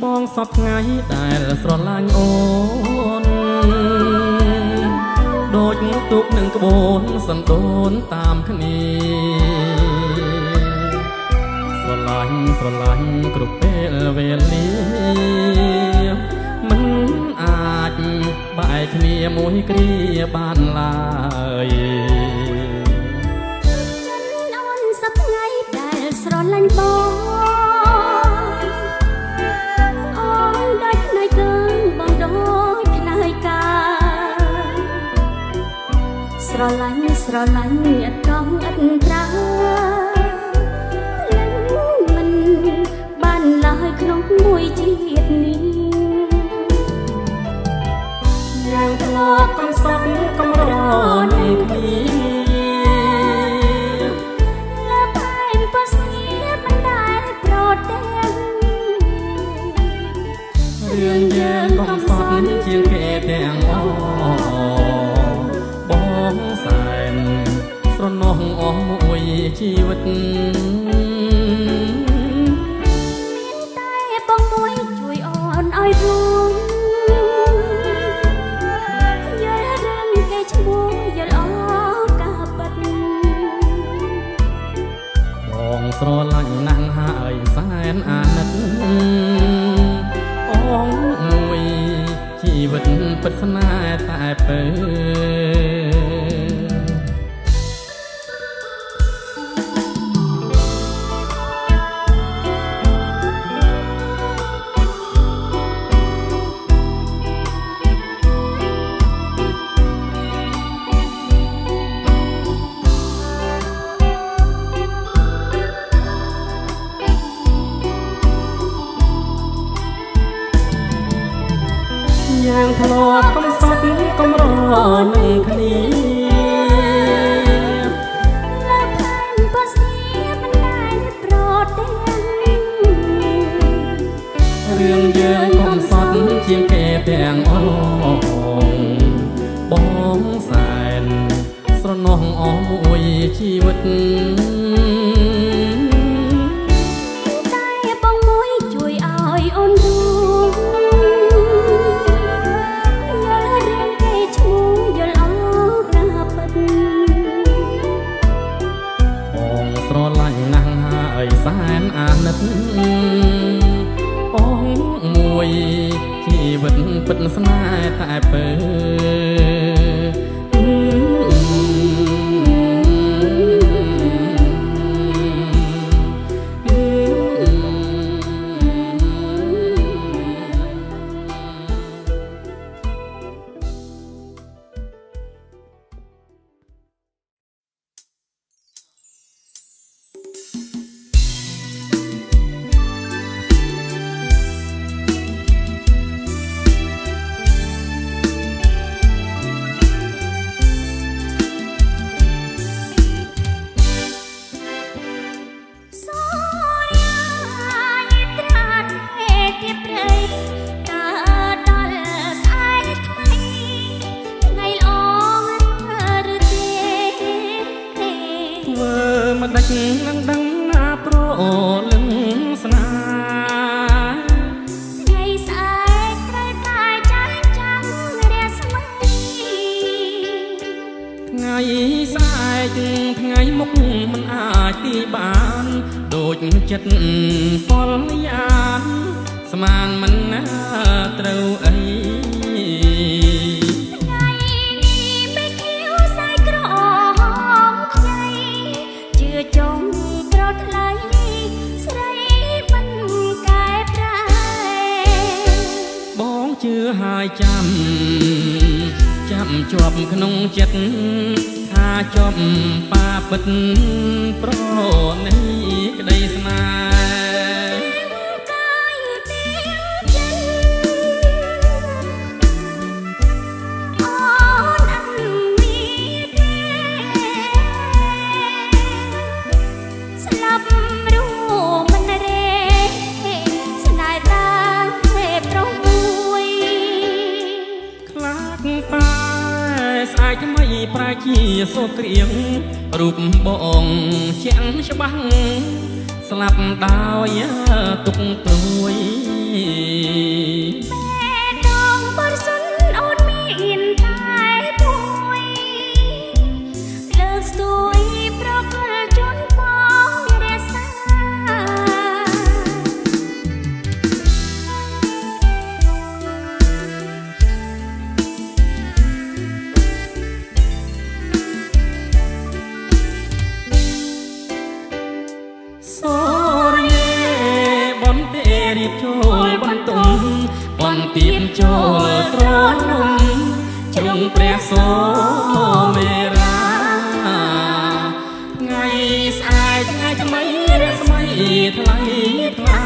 បងសពថ្ងៃដែលស្រឡាញ់អូនដូចទុកនឹងក្បូនសណ្ដូនតាមគ្នាស្រឡាញ់គ្រប់ពេលវេលាមិនអាចបែកគ្នាមួយគ្រាបានឡើយអូនសប្ងៃដែលស្រឡាញ់បងអូនដូចផ្នែកកើបងដូចផ្នែកកាស្រឡាញ់ឥតកងឥតត្រាមិនបានឡើយក្នុងមួយជាតិនេះយើងធ្លាប់កំសត់កំរនឹងគ្នាលើបែបបស្នាមិនដែលប្រទាំងរឿងយើងកំសត់ជាងគេទាំងអបងសែនស្រណោះអស់មួយជីវិតមានតែបងមួយជួយអូនឲ្យរួមយល់រឿងគេឈ្មោះយល់អស់ការពិតបងស្រឡាញ់ណាស់ហើយសែនអាណិតបងមួយជីវិតពិតស្នេហ៍តែពើយើងធ្លាប់កំសត់កំរនឹងគ្នាលើផែនបស្នាមិនដែលប្រទាំងរឿងយើងកំសត់ជាងគេទាំងអបងសែនស្រណោះអស់មួយជីវិតតែបងមួយជួយឲ្យអូនរួមស្រឡាញ់ណាស់ហើយសែនអាណិតបងមួយជីវិតពិតស្នេហ៍តែពើមិនដាច់នឹងដឹងណាប្រលឹងស្នាថ្ងៃស្អែកត្រូវតែចាស់ចាំរាស្មីថ្ងៃស្អែកថ្ងៃមុខមិនអាចទីបានដូចចិត្តពលយានស្មានមិនណាត្រូវអីចុងក្រថ្លៃស្រីមិនកែប្រែបងជឿហើយចាំជាប់ក្នុងចិត្តថាជាប់ប៉ាពិតប្រណីក្តីស្នេប្រែជាសូត្រៀងរូបបងជាងច្បាស់ ស្លាប់ដោយទុកព្រួយដងបរសុនអូនមានតែមួយលើកស្ទួយប្រគល់ជូនបងរក្សាសូរយេបនទេរៀបចូលបន្ទុំបនទៀបចូលត្រនំជ្រុងព្រះសូមេរាថ្ងៃស្អែកថ្ងៃថ្មីរស្មីថ្លៃថ្លា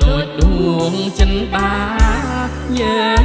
ដូចដួងចិន្តាយើង